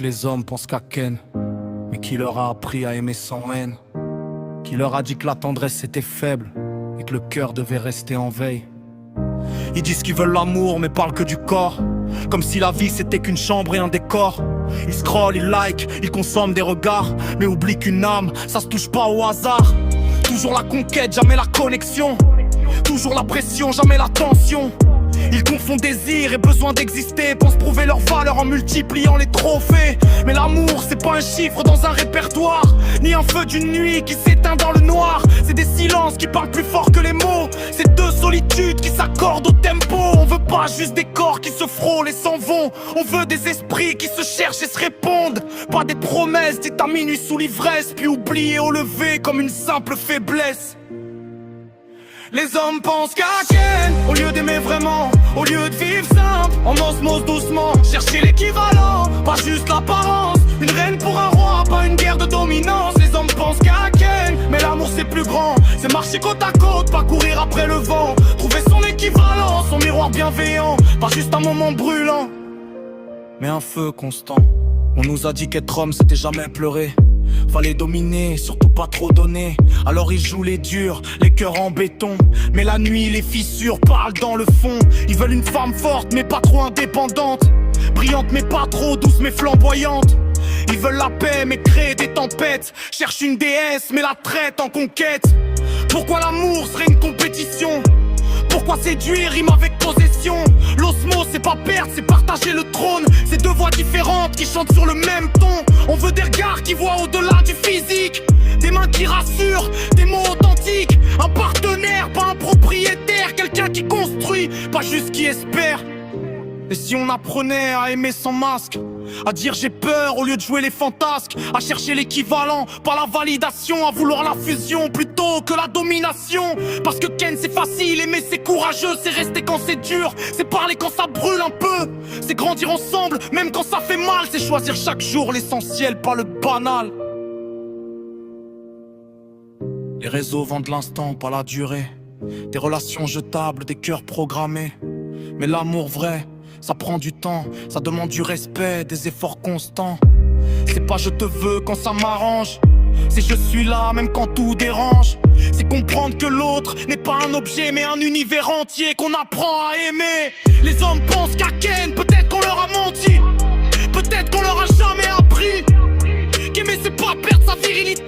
que les hommes pensent qu'à Ken, mais qui leur a appris à aimer sans haine, qui leur a dit que la tendresse était faible et que le cœur devait rester en veille. Ils disent qu'ils veulent l'amour mais parlent que du corps, comme si la vie c'était qu'une chambre et un décor. Ils scrollent, ils like, ils consomment des regards, mais oublient qu'une âme, ça se touche pas au hasard. Toujours la conquête, jamais la connexion. Toujours la pression, jamais la tension. Ils confondent désir et besoin d'exister, pensent prouver leur valeur en multipliant les trophées. Mais l'amour c'est pas un chiffre dans un répertoire, ni un feu d'une nuit qui s'éteint dans le noir. C'est des silences qui parlent plus fort que les mots, c'est deux solitudes qui s'accordent au tempo. On veut pas juste des corps qui se frôlent et s'en vont, on veut des esprits qui se cherchent et se répondent. Pas des promesses dites à minuit sous l'ivresse, puis oubliées au lever comme une simple faiblesse. Les hommes pensent qu'à Ken, au lieu d'aimer vraiment, au lieu de vivre simple, en osmose doucement, chercher l'équivalent, pas juste l'apparence. Une reine pour un roi, pas une guerre de dominance. Les hommes pensent qu'à Ken, mais l'amour c'est plus grand. C'est marcher côte à côte, pas courir après le vent. Trouver son équivalent, son miroir bienveillant, pas juste un moment brûlant, mais un feu constant. On nous a dit qu'être homme c'était jamais pleurer, fallait dominer, surtout pas trop donner. Alors ils jouent les durs, les cœurs en béton. Mais la nuit, les fissures parlent dans le fond. Ils veulent une femme forte mais pas trop indépendante, brillante mais pas trop douce mais flamboyante. Ils veulent la paix mais créent des tempêtes, cherchent une déesse mais la traitent en conquête. Pourquoi l'amour serait une compétition? Pourquoi séduire rime avec possession? L'osmose c'est pas perdre, c'est partager le trône. C'est deux voix différentes qui chantent sur le même ton. On veut des regards qui voient au-delà du physique, des mains qui rassurent, des mots authentiques. Un partenaire, pas un propriétaire, quelqu'un qui construit, pas juste qui espère. Et si on apprenait à aimer sans masque, à dire j'ai peur au lieu de jouer les fantasques, à chercher l'équivalent, pas la validation, à vouloir la fusion plutôt que la domination. Parce que Ken c'est facile, aimer c'est courageux, c'est rester quand c'est dur, c'est parler quand ça brûle un peu, c'est grandir ensemble même quand ça fait mal, c'est choisir chaque jour l'essentiel, pas le banal. Les réseaux vendent l'instant, pas la durée, des relations jetables, des cœurs programmés. Mais l'amour vrai, ça prend du temps, ça demande du respect, des efforts constants. C'est pas je te veux quand ça m'arrange, c'est je suis là même quand tout dérange. C'est comprendre que l'autre n'est pas un objet mais un univers entier qu'on apprend à aimer. Les hommes pensent qu'à Ken, peut-être qu'on leur a menti, peut-être qu'on leur a jamais appris qu'aimer c'est pas perdre sa virilité.